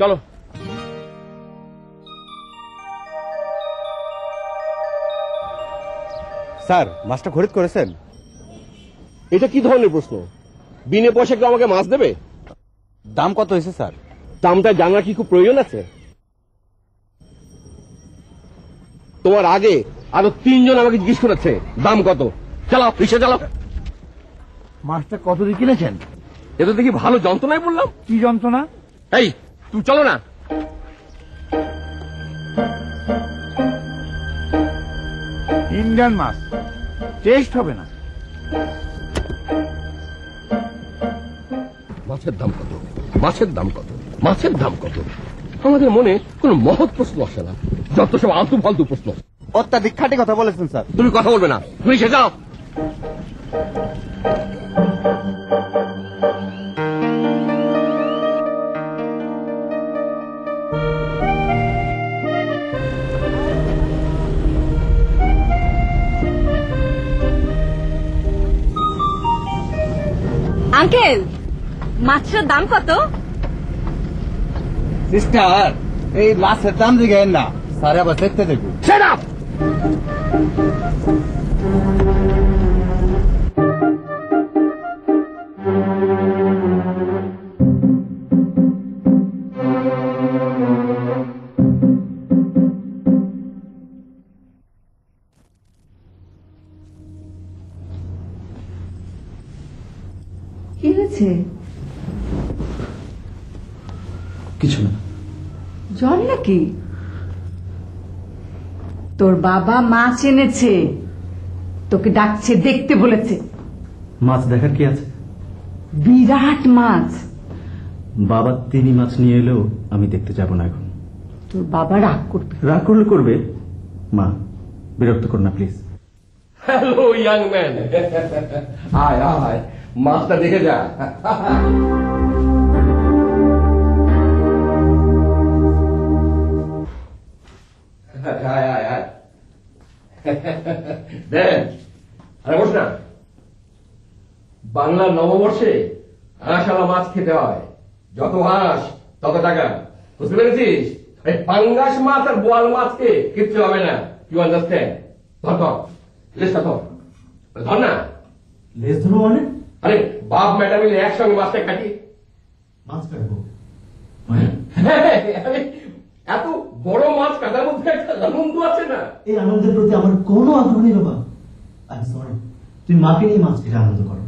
চলো। স্যার মাছটা খরিদ করেছেন? এটা কি ধরনের প্রশ্ন? বিনে পয়সা কেউ আমাকে মাছ দেবে? দাম কত হয়েছে স্যার? দামটা জানার কি খুব প্রয়োজন আছে? তোমার আগে আরো 3 জন আমাকে জিজ্ঞেস করেছে দাম কত। চালাও, রিক্সা চালাও। মাছটা কত দিয়ে কিনেছেন? এটা দেখি ভালো যন্ত্রণায় বললাম। কি যন্ত্রণা? এই তুই চলো না। ইন্ডিয়ান মাছ টেস্ট হবে না। মাছের দাম কত? মাছের দাম কত? মাছের দাম কত? আমাদের মনে কোন মহৎ প্রশ্ন আসে না, যত সব আলতু ফালতু প্রশ্ন। অত্যাধিক খাঁটি কথা বলেছেন স্যার। তুমি কথা বলবে না, তুমি সে যাও। আঙ্কেল, মাছের দাম কত? সিস্টার, এই মাছের দাম জিজ্ঞেস না, স্যার আবার দেখতে দেখুন। Shut up! কি হয়েছে? কিছু না। জ্বর নাকি? তোর বাবা মাছ এনেছে, তোকে ডাকছে, দেখতে বলেছে। মাছ দেখার কি আছে? বিরাট মাছ। বাবা তিনি মাছ নিয়ে এলেও আমি দেখতে যাব না এখন। তোর বাবা রাগ করবে। রাগ করলে করবে, মা বিরক্ত কর না প্লিজ। হ্যালো ইয়াং ম্যান, আয় আয়, মাছটা দেখে যা। আয় আয় আয়, দেখ। আরে বস না। বাংলার নববর্ষে হাঁসালা মাছ খেতে হয়, যত হাঁস তত টাকা, বুঝতে পেরেছিস? এই পাঙ্গাস মাছ আর বোয়াল মাছকে কিচ্ছু হবে না। You understand? ধর ধর, লেজটা ধর, ধর না। লেজ ধরো মানে? আরে বাপ ম্যাডাম মিলে একসঙ্গে মাছটা কাটি। মাছ কাটবো? আরে, এত বড় মাছ কাটার মধ্যে একটা আনন্দ আছে না? এই আনন্দের প্রতি আমার কোনো আগ্রহ নেই বাবা। আই সরি, তুমি মাকে নিয়ে মাছ কেটে আনন্দ করো।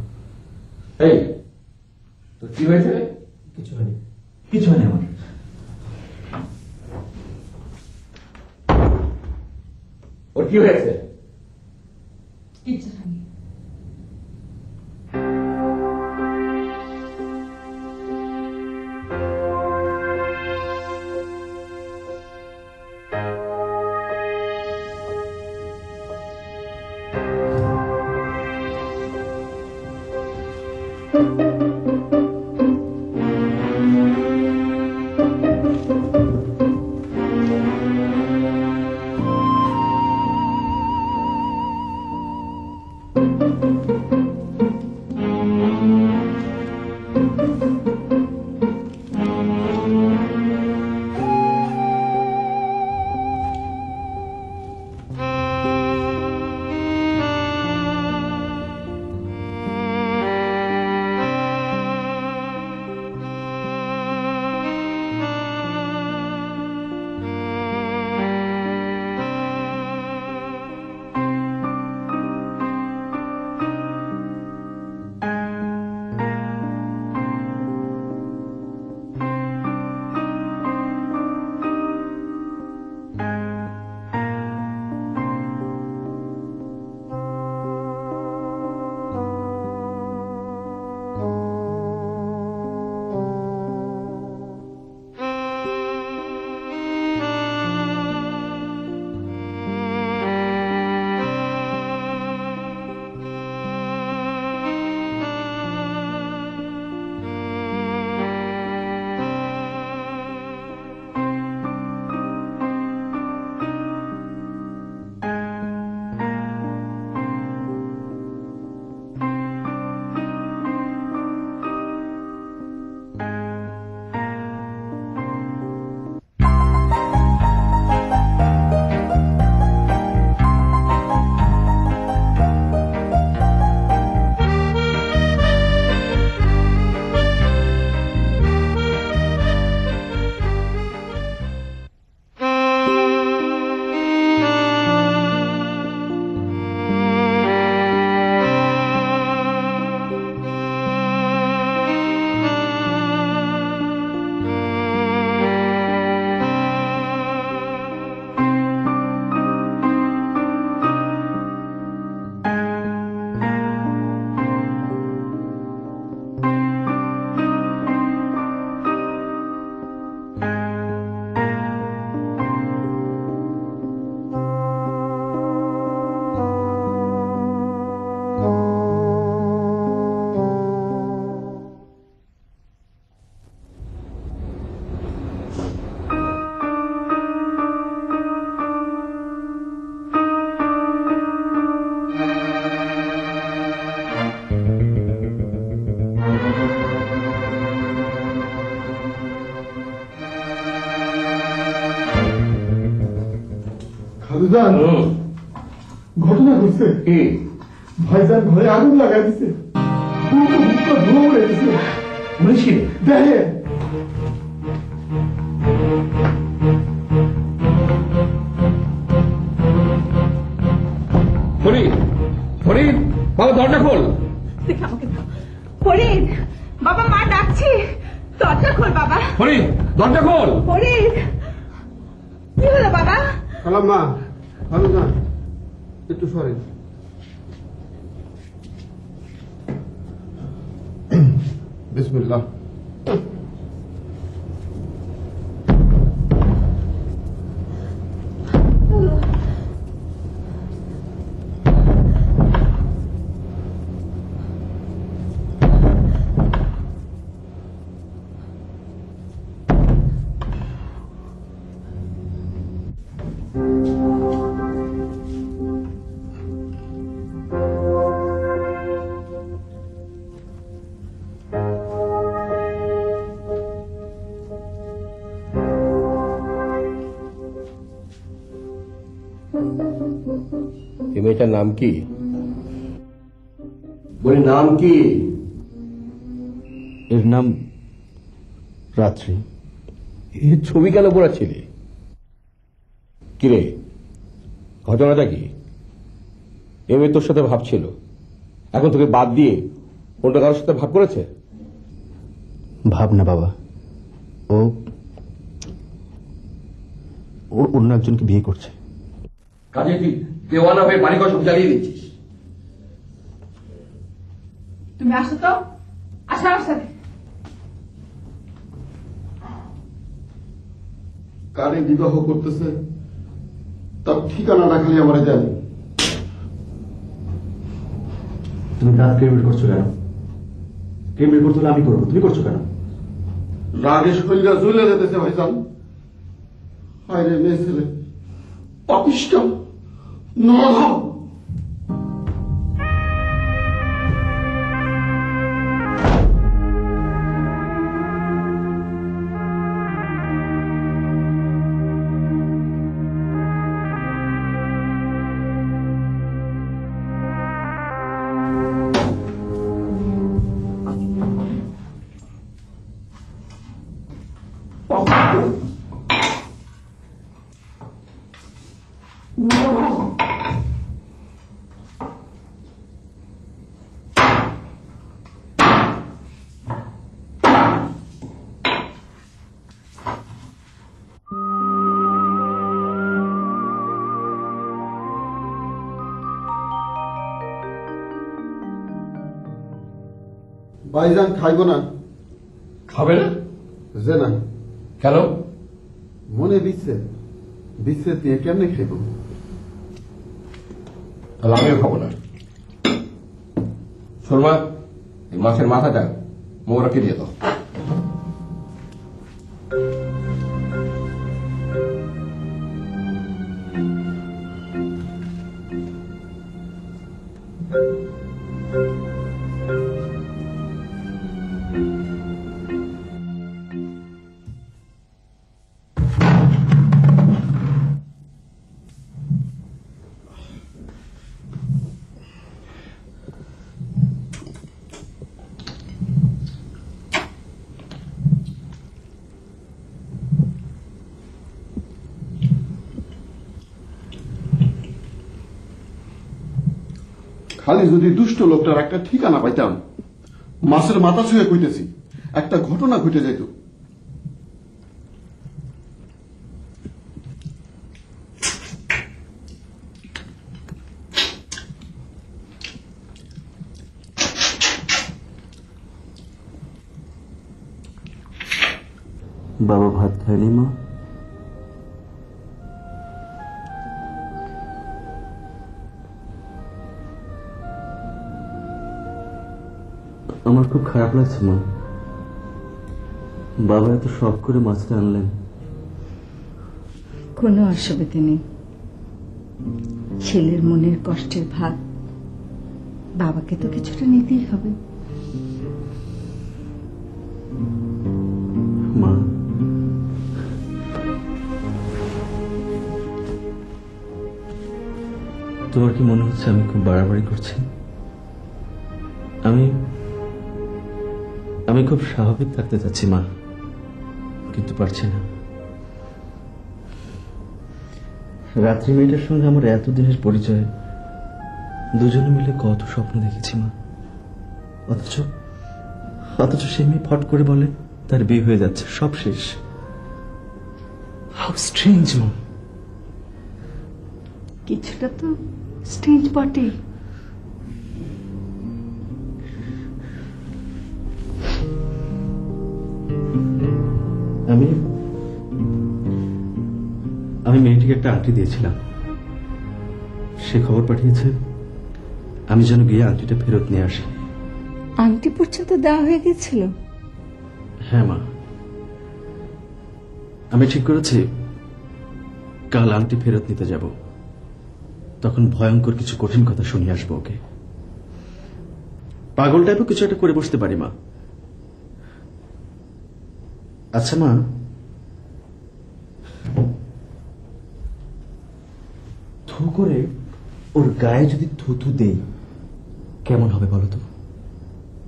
এই তো কি হয়েছে? কিছু হয়নি, কিছু হয়নি আমার। ওর কি হয়েছে? কিচ্ছু হয়নি। ভাইজান ঘটনা ঘটছে কি ভাইজান ঘরে আগুন লাগাই দিছে পুরো বুকটা ধোয়া উড়ে গেছে বলেছি দেখে ফরিদ ফরিদ বাবা দরজা খোল দেখে আমাকে দাও। ফরিদ বাবা মা ডাকছে, দরজা খোল বাবা। ফরিদ দরজা খোল ফরিদ কি হলো বাবা? কালাম মা ভালো না একটু সরেন বিসমিল্লাহ এই মেয়েটার নাম কি? বলি নাম কি? এর নাম রাত্রি। এর ছবি কেন পড়াচ্ছিলি? কিরে ঘটনাটা কি? এ মেয়ে তোর সাথে ভাবছিল, এখন তোকে বাদ দিয়ে অন্য কারোর সাথে ভাব করেছে? ভাব না বাবা, ও অন্য একজনকে বিয়ে করছে। কাজে তুই দেওয়ানা হয়ে বাড়ি ঘর সব জ্বালিয়ে দিচ্ছিস। তুমি আসো তো, আসো আমার সাথে। কারে বিবাহ করতেছে তার ঠিকানাটা খালি আমরা জানি। তুমি কাজ ক্রিমিট করছো কেন? ক্রিমিট করতে হলে আমি করবো, তুমি করছো কেন? রাগে শরীরা জ্বলে যেতেছে ভাইজান। হায় রে মেয়ে ছেলে পাপিষ্ঠ নরধম। ভাইজান খাইব না? খাবে না? যে না কেন? মনে বিচ্ছেদ, বিচ্ছেদ দিয়ে কেমনে খাইব? তাহলে আমিও খাবো না। শর্মা এই মাছের মাথাটা মোবারককে দিয়ে দাও। খালি যদি দুষ্ট লোকটার একটা ঠিকানা পাইতাম, মাছের মাথা ছুঁয়ে কইতেছি একটা ঘটনা ঘটে যেত। বাবা ভাত খায়নি মা? আমার খুব খারাপ লাগছে মা, বাবা এত শখ করে মাছটা আনলেন। কোনো অসুবিধা নেই, ছেলের মনের কষ্টের ভাগ বাবাকে তো কিছুটা নিতেই হবে। মা তোমার কি মনে হচ্ছে আমি খুব বাড়াবাড়ি করছি? আমি আমি খুব স্বাভাবিক থাকতে চাচ্ছি মা, কিন্তু পারছি না। রাত্রি মেয়েটার সঙ্গে আমার এতদিনের পরিচয়, দুজনে মিলে কত স্বপ্ন দেখেছি মা, অথচ অথচ সে মেয়ে ফট করে বলে তার বিয়ে হয়ে যাচ্ছে, সব শেষ। হাউ স্ট্রেঞ্জ মা। কিছুটা তো স্টেজ বটে। আমি আমি মেয়েটিকে একটা আংটি দিয়েছিলাম, সে খবর পাঠিয়েছে আমি যেন গিয়ে আংটিটা ফেরত নিয়ে আসি। আংটি পর্যন্ত দেওয়া হয়ে গেছিল? হ্যাঁ মা, আমি ঠিক করেছি কাল আংটি ফেরত নিতে যাব, তখন ভয়ঙ্কর কিছু কঠিন কথা শুনিয়ে আসবো ওকে। পাগল টাইপও কিছু একটা করে বসতে পারি মা। আচ্ছা মা, থু করে ওর গায়ে যদি থুথু দেই কেমন হবে বলো তো?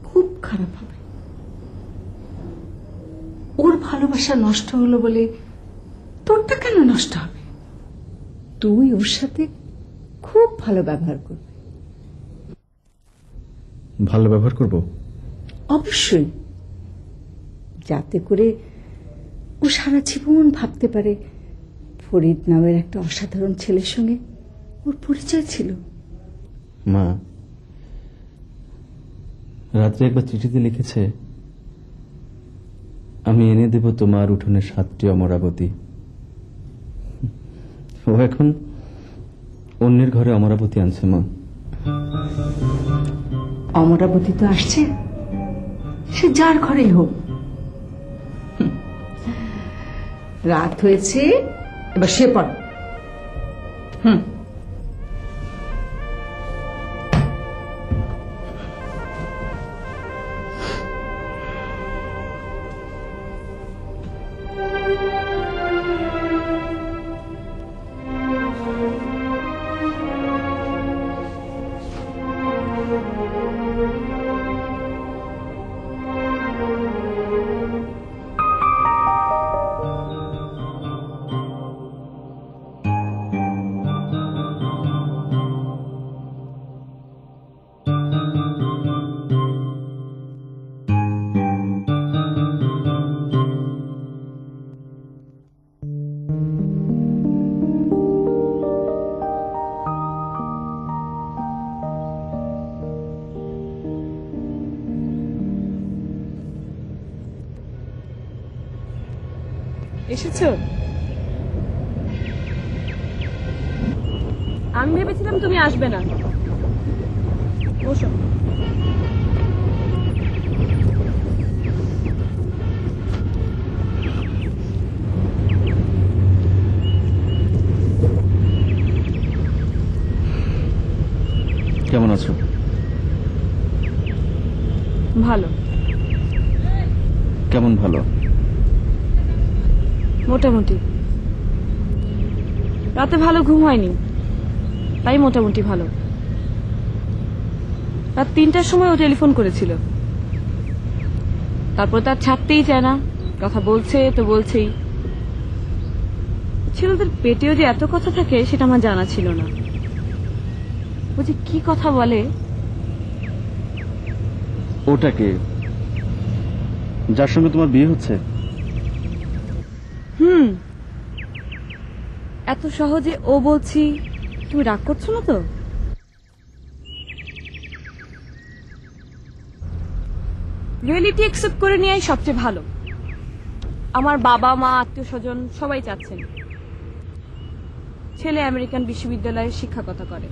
খুব খারাপ হবে। ওর ভালোবাসা নষ্ট হলো বলে তোরটা কেন নষ্ট হবে? তুই ওর সাথে খুব ভালো ব্যবহার করবি। ভালো ব্যবহার করব? অবশ্যই, যাতে করে ও সারা জীবন ভাবতে পারে ফরিদ নামের একটা অসাধারণ ছেলের সঙ্গে ওর পরিচয় ছিল। মা, রাত্রে একবার চিঠিতে লিখেছে, আমি এনে দেব তোমার উঠোনে 7টি অমরাবতী। ও এখন অন্যের ঘরে অমরাবতী আনছে মা। অমরাবতী তো আসছে, সে যার ঘরেই হোক। রাত হয়েছে, এবার সে পড়। এসেছো? আমি ভেবেছিলাম তুমি আসবে না। বসো। কেমন আছো? ভালো। কেমন ভালো? মোটামুটি। রাতে ভালো ঘুম হয়নি, তাই মোটামুটি ভালো। রাত 3টার সময় ও টেলিফোন করেছিল, তারপর তার ছাড়তেই চায় না, কথা বলছে তো বলছেই। ছেলেদের পেটেও যে এত কথা থাকে সেটা আমার জানা ছিল না। ও যে কি কথা বলে। ওটাকে যার সঙ্গে তোমার বিয়ে হচ্ছে? এত সহজে ও বলছি, তুমি রাগ করছো না তো? রিয়েলিটি অ্যাকসেপ্ট করে নেওয়াই সবচেয়ে ভালো। আমার বাবা মা আত্মীয় স্বজন সবাই চাচ্ছেন ছেলে আমেরিকান বিশ্ববিদ্যালয়ে শিক্ষকতা করে।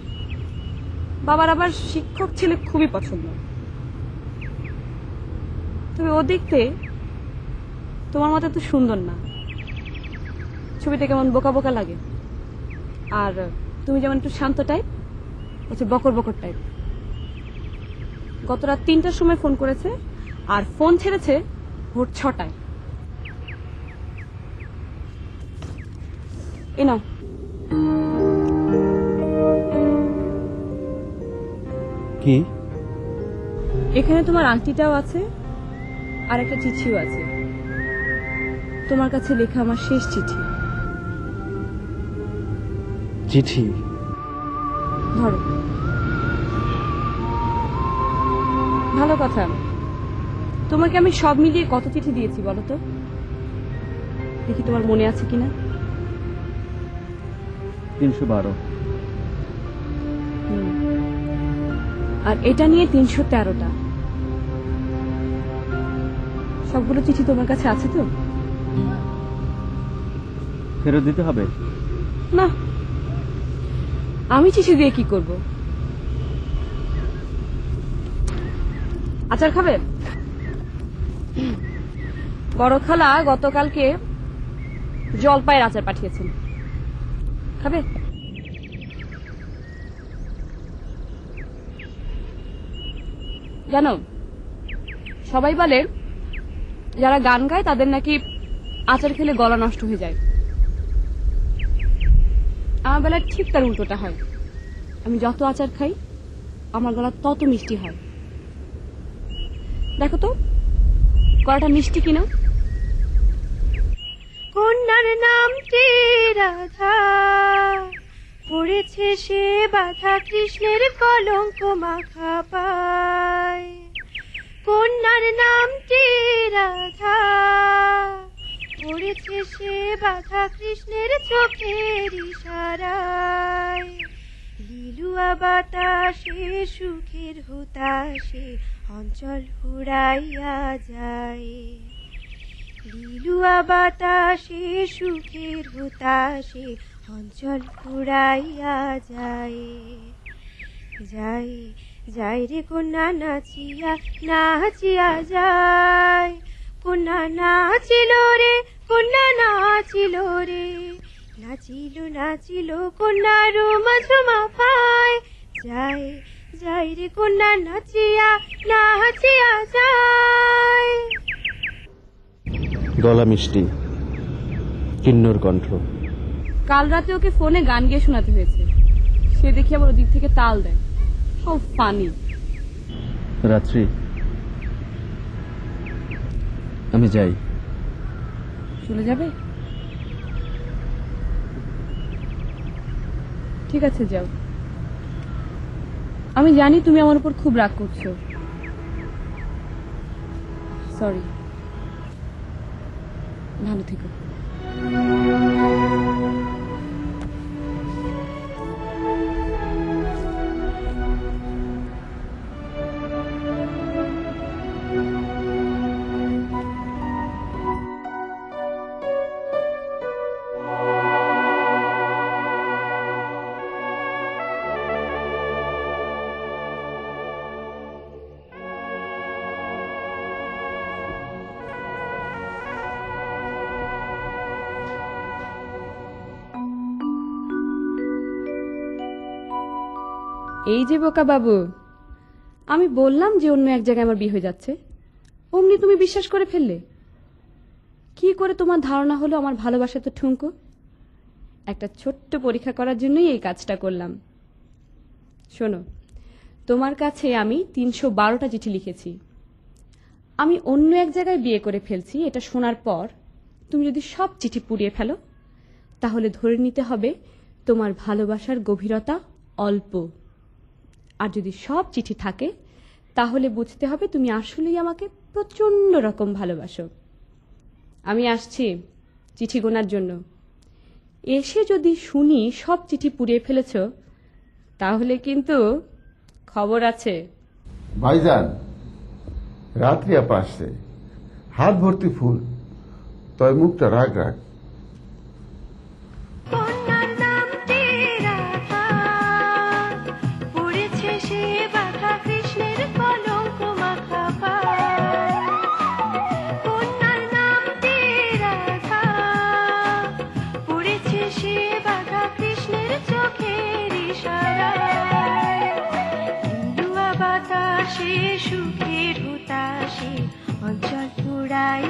বাবার আবার শিক্ষক ছেলে খুবই পছন্দ। তবে ও দেখতে তোমার মতো এত সুন্দর না, ছবিতে কেমন বোকা বোকা লাগে। আর তুমি যেমন একটু শান্ত টাইপ, হচ্ছে বকর বকর টাইপ। গত রাত 3টার সময় ফোন করেছে, আর ফোন ছেড়েছে ভোর 6টায়। এ নাও। কি? এখানে তোমার আংটিটাও আছে আর একটা চিঠিও আছে, তোমার কাছে লেখা আমার শেষ চিঠি। চিঠি? ধরো। ভালো কথা, তোমাকে আমি সব মিলিয়ে কত চিঠি দিয়েছি বলো তো, দেখি তোমার মনে আছে কিনা। 312। আর এটা নিয়ে 313টা। সবগুলো চিঠি তোমার কাছে আছে তো? ফেরত দিতে হবে? না, আমি চিঠি দিয়ে কি করব? আচার খাবে? বড় খালা গতকালকে জলপাইয়ের আচার পাঠিয়েছেন, খাবে? জানো, সবাই বলে যারা গান গায় তাদের নাকি আচার খেলে গলা নষ্ট হয়ে যায়। আমার বেলায় ঠিক তার উল্টোটা হয়, আমি যত আচার খাই আমার গলা তত মিষ্টি হয়। দেখো তো গলাটা মিষ্টি কিনা। কন্যার নামটি রাধা, পড়েছে সে বাধা কৃষ্ণের কলঙ্ক মাখা পায়। কন্যার নামটি রাধা, পড়েছে সে বাধা কৃষ্ণের চোখের ইশারায়। লিলুয়া বাতাসে সুখের হুতাশে অঞ্চল হুড়াইয়া যায়। লিলুয়া বাতাসে সুখের হুতাশে অঞ্চল হুড়াইয়া যায়। যায় যায় রে কন্যা নাচিয়া নাচিয়া যায়। কন্যা নাচিল রে, কন্যা নাচিল রে, নাচিল নাচিল কন্যা রুমা ঝুমা পায়। যায় যায় রে কন্যা নাচিয়া নাচিয়া যায়। গলা মিষ্টি, কিন্নর কণ্ঠ। কাল রাতে ওকে ফোনে গান গিয়ে শোনাতে হয়েছে, সে দেখি আবার ওদিক থেকে তাল দেয়। How funny. রাত্রি, আমি যাই। চলে যাবে? ঠিক আছে, যাও। আমি জানি তুমি আমার উপর খুব রাগ করছো, সরি। ভালো থেকো। এই যে বোকা বাবু, আমি বললাম যে অন্য এক জায়গায় আমার বিয়ে হয়ে যাচ্ছে, অমনি তুমি বিশ্বাস করে ফেললে। কি করে তোমার ধারণা হলো আমার ভালোবাসা তো ঠুনকো? একটা ছোট্ট পরীক্ষা করার জন্যই এই কাজটা করলাম। শোনো, তোমার কাছে আমি 312টা চিঠি লিখেছি। আমি অন্য এক জায়গায় বিয়ে করে ফেলছি, এটা শোনার পর তুমি যদি সব চিঠি পুড়িয়ে ফেলো, তাহলে ধরে নিতে হবে তোমার ভালোবাসার গভীরতা অল্প। আর যদি সব চিঠি থাকে, তাহলে বুঝতে হবে তুমি আসলেই আমাকে প্রচন্ড রকম ভালোবাসো। আমি আসছি চিঠি গোনার জন্য। এসে যদি শুনি সব চিঠি পুড়িয়ে ফেলেছ, তাহলে কিন্তু খবর আছে। ভাইজান, রাত্রি আপা আসছে, হাত ভর্তি ফুল, তয় মুখটা রাগ রাগ। কন্যার নামটি রাধা, পড়েছে সে বাধা কৃষ্ণের কলঙ্ক মাখা পায়। কন্যার নামটি রাধা, পড়েছে সে বাধা কৃষ্ণের চোখের ইশারায়। লিলুয়া বাতাসে সুখের হুতাশে অঞ্চল পুড়াই